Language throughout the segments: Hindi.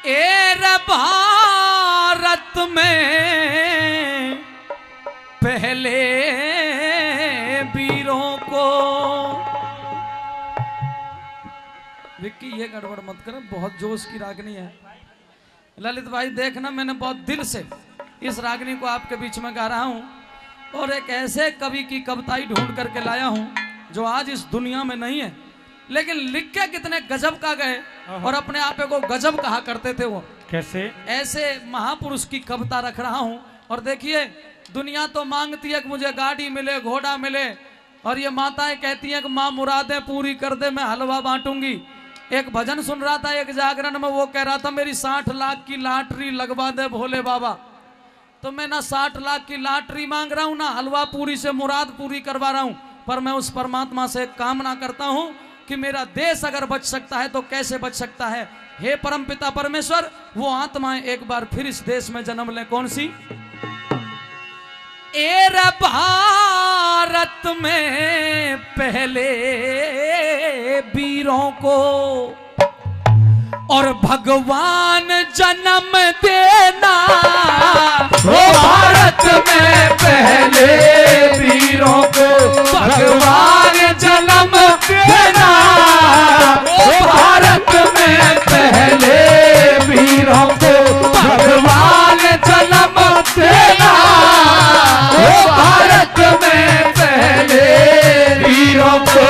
एर भारत में पहले वीरों को। विक्की ये गड़बड़ मत कर, बहुत जोश की रागनी है। ललित भाई देखना, मैंने बहुत दिल से इस रागनी को आपके बीच में गा रहा हूं और एक ऐसे कवि की कविताई ढूंढ करके लाया हूं जो आज इस दुनिया में नहीं है, लेकिन लिख के कितने गजब का गए और अपने आप को गजब कहा करते थे। वो कैसे? ऐसे महापुरुष की कविता रख रहा हूं। और देखिए, दुनिया तो मांगती है कि मुझे गाड़ी मिले, घोड़ा मिले, और ये माताएं कहती हैं कि माँ मुरादें पूरी कर दे, मैं हलवा बांटूंगी। एक भजन सुन रहा था एक जागरण में, वो कह रहा था मेरी 60 लाख की लॉटरी लगवा दे भोले बाबा। तो मैं ना 60 लाख की लॉटरी मांग रहा हूं, ना हलवा पूरी से मुराद पूरी करवा रहा हूं, पर मैं उस परमात्मा से कामना करता हूं कि मेरा देश अगर बच सकता है तो कैसे बच सकता है। हे परमपिता परमेश्वर, वो आत्माएं एक बार फिर इस देश में जन्म ले। कौन सी? एर भारत में पहले वीरों को और भगवान जन्म देना। ओ भारत में पहले वीरों को भगवान जन्म देना। ओ भारत में पहले वीरों को भगवान जन्म देना। ओ भारत में पहले वीरों को।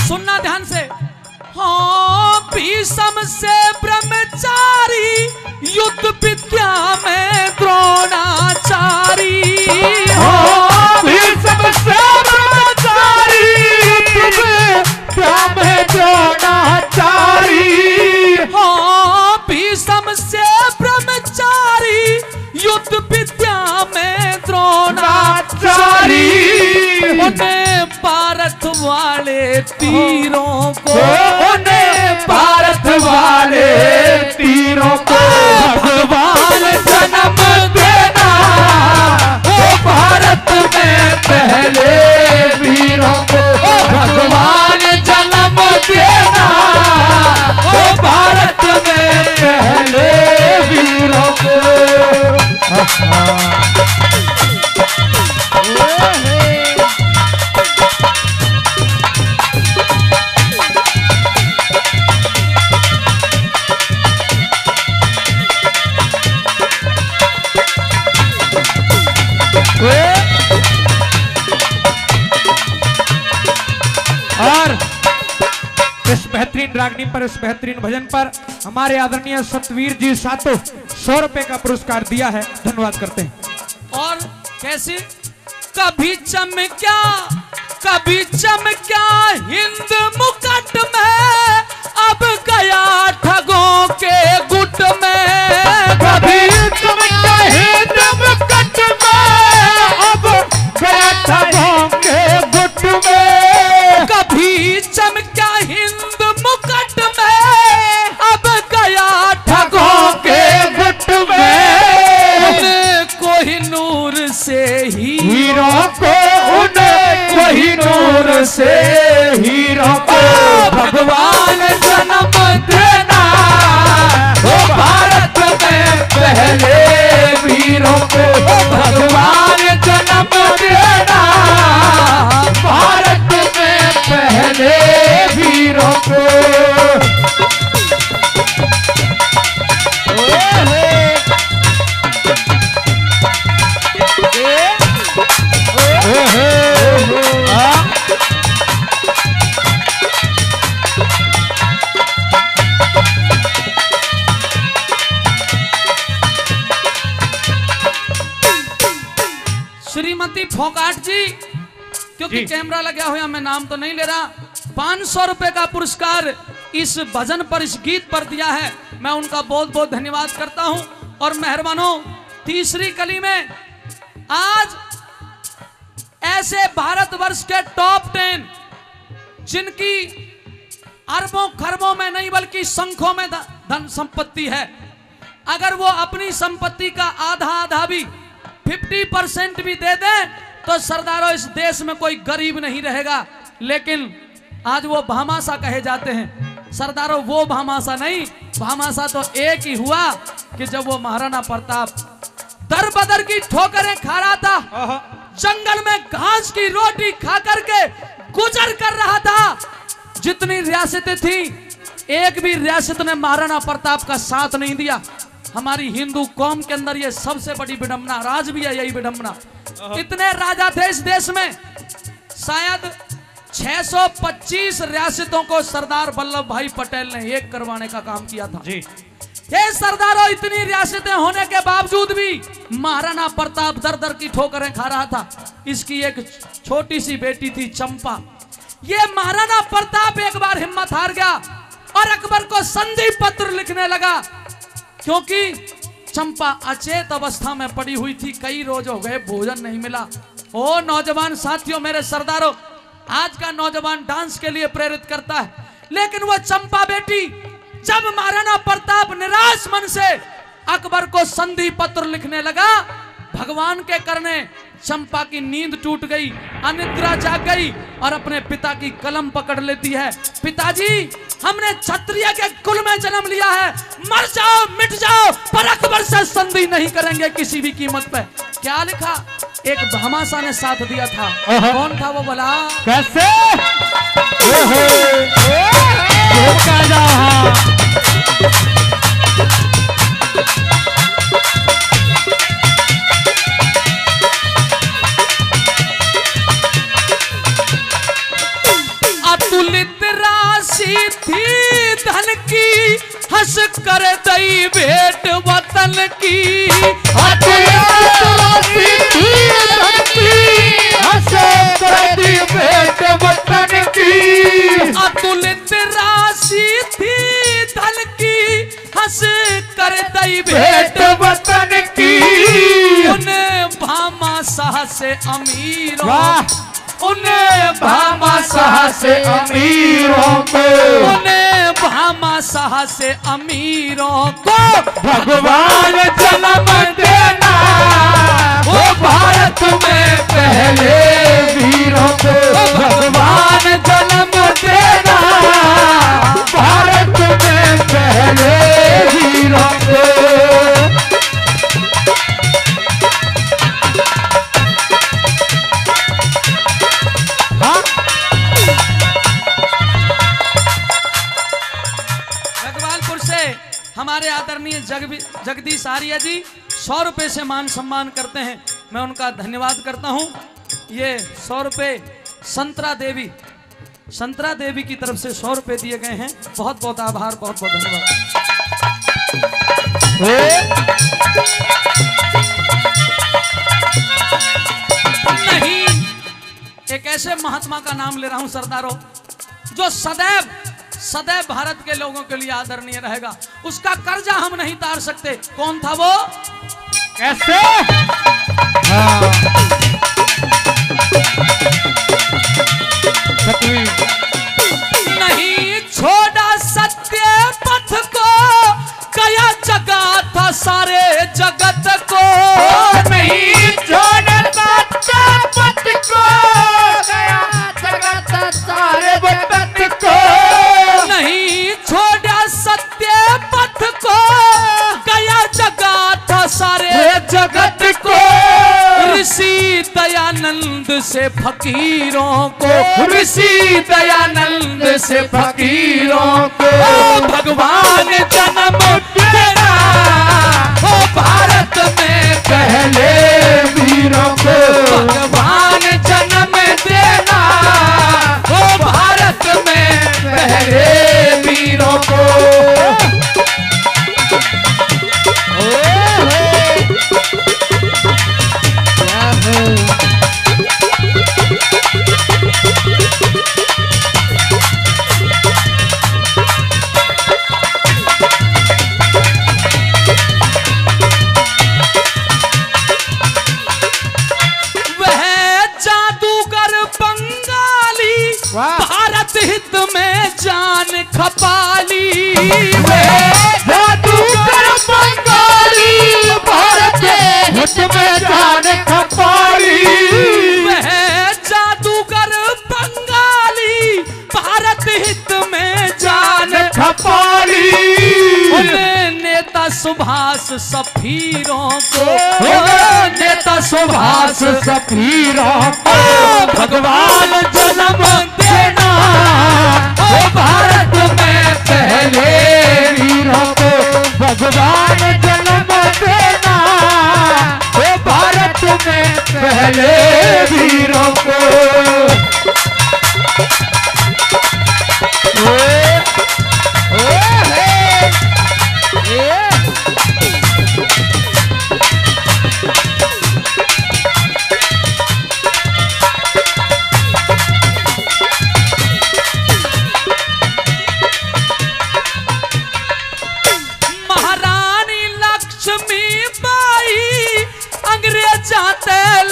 सुनना ध्यान से। हाँ, भीष्म से ब्रह्मचारी, युद्ध विद्या में द्रोणाचारी। हाँ, भीष्म से ब्रह्मचारी, युद्ध विद्या में द्रोणाचारी। हाँ, भीष्म से ब्रह्मचारी, युद्ध विद्या में द्रोणाचारी। उन्हें भारत वाले तीरों को, उन्हें भारत वाले तीरों को भगवान जन्म देना। ओ भारत में पहले वीरों को भगवान जन्म देना। ओ भारत में पहले वीरों को। और इस बेहतरीन रागनी पर, इस बेहतरीन भजन पर हमारे आदरणीय सतवीर जी सातों 100 रुपए का पुरस्कार दिया है। धन्यवाद करते हैं। और कैसी? कभी चमक्या, कभी चमक्या हिंद मुकुट में, अब गया ठगों के गुट में। कभी चमक्या हिंद मुकुट में, अब गया ठगों के गुट में। कभी चमक्या हिंद मुकुट में, अब गया ठगों के गुट में। कोहिनूर से हीरों को, उन्हें कोहिनूर से हीरों को भगवान जन्म देना। ओ भारत में पहले वीरों को भगवान जन्म देना। भारत में पहले वीरों को। श्रीमती फोकाट जी, क्योंकि कैमरा लगा हुआ, मैं नाम तो नहीं ले रहा, 500 रुपए का पुरस्कार इस भजन पर, इस गीत पर दिया है। मैं उनका बहुत बहुत धन्यवाद करता हूं। और मेहरबानों, तीसरी कली में आज ऐसे भारतवर्ष के टॉप 10 जिनकी अरबों खरबों में नहीं बल्कि संखों में धन संपत्ति है, अगर वो अपनी संपत्ति का आधा आधा भी 50% भी दे दे तो सरदारों इस देश में कोई गरीब नहीं रहेगा। लेकिन आज वो भामाशा कहे जाते हैं। सरदारों वो भामाशा नहीं, भामाशा तो एक ही हुआ कि जब वो महाराणा प्रताप दर बदर की ठोकरें खा रहा था, जंगल में घास की रोटी खा करके गुजर कर रहा था। जितनी रियासतें थी एक भी रियासत ने महाराणा प्रताप का साथ नहीं दिया। हमारी हिंदू कौम के अंदर ये सबसे बड़ी विडंबना, राज भी है यही विडंबना। इतने राजा थे इस देश में, शायद 625 रियासतों को सरदार वल्लभ भाई पटेल ने एक करवाने का काम किया था जी। ये सरदारों इतनी रियासतें होने के बावजूद भी महाराणा प्रताप दर दर की ठोकरें खा रहा था। इसकी एक छोटी सी बेटी थी चंपा। ये महाराणा प्रताप एक बार हिम्मत हार गया और अकबर को संधि पत्र लिखने लगा, क्योंकि चंपा अचेत अवस्था में पड़ी हुई थी, कई रोज हो गए भोजन नहीं मिला। ओ नौजवान साथियों, मेरे सरदारों, आज का नौजवान डांस के लिए प्रेरित करता है, लेकिन वो चंपा बेटी जब महाराणा प्रताप निराश मन से अकबर को संधि पत्र लिखने लगा, भगवान के करने चंपा की नींद टूट गई, अनिद्रा जाग गई और अपने पिता की कलम पकड़ लेती है। पिताजी, हमने क्षत्रिय के कुल में जन्म लिया है, मर जाओ मिट जाओ पर अकबर से संधि नहीं करेंगे किसी भी कीमत पे। क्या लिखा? एक भामाशा ने साथ दिया था। कौन था वो भला? कैसे? अतुलित राशि थी धन की, हंस कर दई भेंट वतन की। अतुलित राशि थी धन की, हंस कर दई भेंट वतन की। अतुलित राशि थी धन की, हंस कर दई भेंट वतन की। उन्हें भामाशाह से अमीरों, उन्हें भामाशाह से अमीरों को, उन्हें भामाशाह से अमीरों को भगवान जन्म देना, वो भारत में पहले वीरों को। भगवान जन्म देना, भारत में पहले वीरों को। हमारे आदरणीय जगदीश आर्य जी 100 रुपए से मान सम्मान करते हैं, मैं उनका धन्यवाद करता हूं। ये 100 रुपए संतरा देवी की तरफ से 100 रुपए दिए गए हैं। बहुत बहुत आभार, बहुत बहुत धन्यवाद। नहीं, एक ऐसे महात्मा का नाम ले रहा हूं सरदारों, जो सदैव सदैव भारत के लोगों के लिए आदरणीय रहेगा। उसका कर्जा हम नहीं तार सकते। कौन था वो? कैसे? नहीं छोड़ा सत्य पथ को, गया जगा था सारे जगत को। नहीं छोड़ा सत्य पथ को, गया जगा था सारे जगत को। नहीं छोड़ा सत्य पथ को, गया जगा था सारे जगत को। ऋषि दयानंद से फकीरों को, ऋषि दयानंद से फकीरों को। भगवान जन्म देना, वो भारत में पहले वीरों को। भगवान जन्म देना, वो भारत में पहले वीरों को। भारत हित में जान खपाली जादूगर बंगाली भारत हित में जान खपाली वह जादूगर बंगाली भारत हित में जान खपाली नेता सुभाष सफीरों को नेता सुभाष सफीरों को भगवान जन्म देना ओ भारत में पहले वीरों को भगवान जन्म देना ओ भारत में पहले वीरों को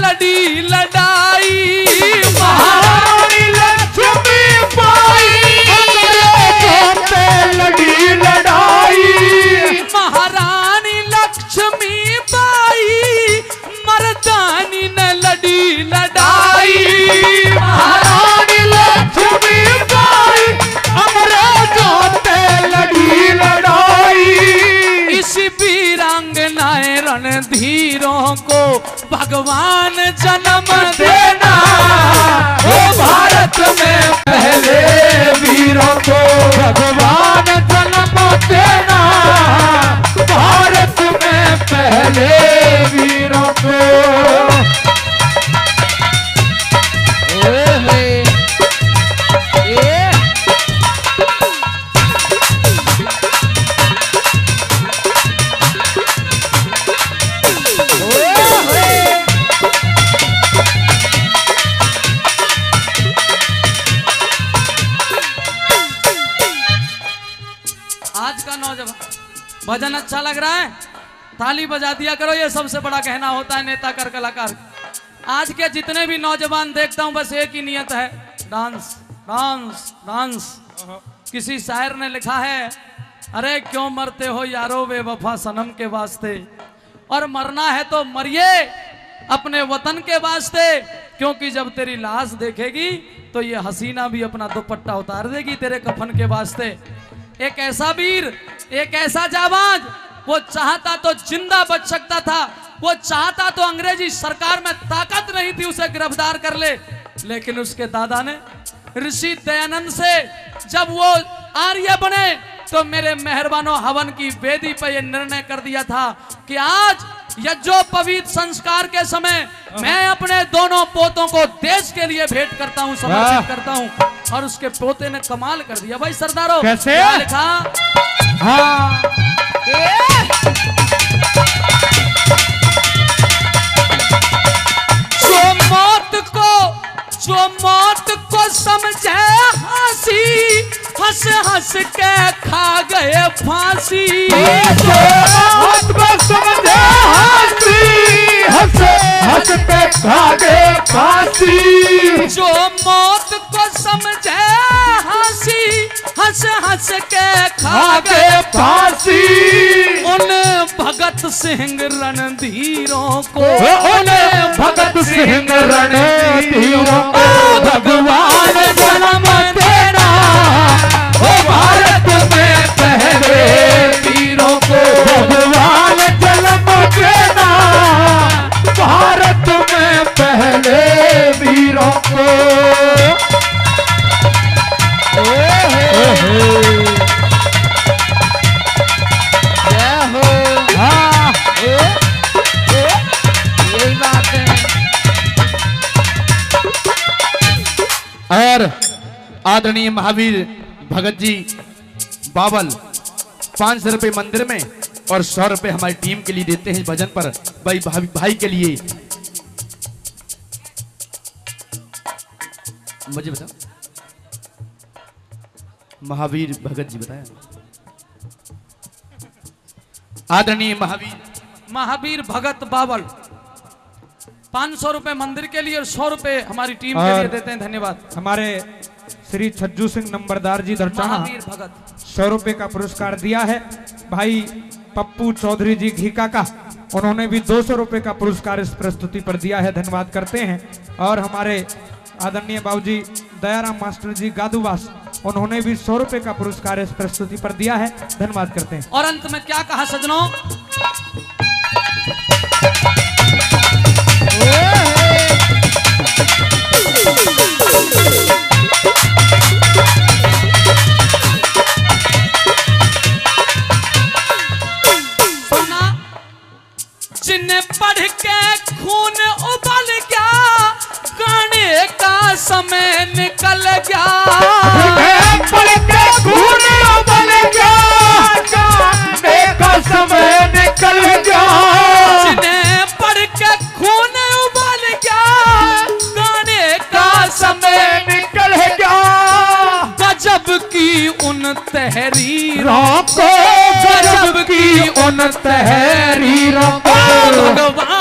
लड़ी लड़ाई महारानी लक्ष्मी बाई लड़ी लड़ाई महारानी लक्ष्मी बाई मर्दानी न लड़ी लड़ाई महारानी लक्ष्मी बाई अंग्रेजों पे लड़ी लड़ाई इसी वीरांगनाएं रणधीरों को भगवान जन्म देना ओ भारत में पहले वीरों को भगवान जन्म देना भारत में पहले वीरों को आज का नौजवान भजन अच्छा लग रहा है, ताली बजा दिया करो, ये सबसे बड़ा कहना होता है नेता कर कलाकार। आज के जितने भी नौजवान देखता हूं बस एक ही नियत है, डांस डांस डांस। किसी शायर ने लिखा है, अरे क्यों मरते हो यारो बेवफा सनम के वास्ते, और मरना है तो मरिए अपने वतन के वास्ते, क्योंकि जब तेरी लाश देखेगी तो ये हसीना भी अपना दुपट्टा उतार देगी तेरे कफन के वास्ते। एक ऐसा वीर, एक ऐसा जाबाज, वो चाहता तो जिंदा बच सकता था, वो चाहता तो अंग्रेजी सरकार में ताकत नहीं थी उसे गिरफ्तार कर ले, लेकिन उसके दादा ने ऋषि दयानंद से जब वो आर्य बने तो मेरे मेहरबानों हवन की वेदी पर यह निर्णय कर दिया था कि आज यज्ञोपवीत संस्कार के समय मैं अपने दोनों पोतों को देश के लिए भेंट करता हूं, समर्पित करता हूं। और उसके पोते ने कमाल कर दिया भाई सरदारों। कैसे? क्या लिखा? हाँ जो मौत को समझे हंसी, हंस हंस के खा गए फांसी। मौत को समझे हंसी, हंस हंस के खा गए फांसी। जो मौत को समझे हंसी, हंस हंस के खा गए फांसी। उन भगत सिंह रणधीरों को, उन भगत सिंह रणधीरों को भगवान जन्म देना ओ भारत में पहले वीरों को भगवान जन्म देना भारत में पहले वीरों को। और आदरणीय महावीर भगत जी बावल 500 रुपए मंदिर में और 100 रुपए हमारी टीम के लिए देते हैं भजन पर, भाई के लिए। मुझे बताओ महावीर भगत जी बताया। आदरणीय महावीर भगत बावल 500 रुपए मंदिर के लिए और 100 रुपए हमारी टीम के लिए देते हैं। धन्यवाद। हमारे श्री छज्जू सिंह नंबरदार जी दरचाना महावीर भगत 100 रुपए का पुरस्कार दिया है। भाई पप्पू चौधरी जी घीका का, उन्होंने भी 200 रुपए का पुरस्कार इस प्रस्तुति पर दिया है, धन्यवाद करते हैं। और हमारे आदरणीय बाबूजी दयाराम मास्टर जी गादूवास, उन्होंने भी 100 रुपए का पुरस्कार इस प्रस्तुति पर दिया है, धन्यवाद करते हैं। और अंत में क्या कहा सजनों, जिन्हें पढ़ के खून उबल गया, गाने का समय निकल गया। पढ़ के खून उबल गया, गाने का समय निकल गया। जिन्हें पढ़ के खून उबल गया, गाने का समय निकल गया। गजब की उन तहरीरों को, गजब की उन तहरीरों को भगवान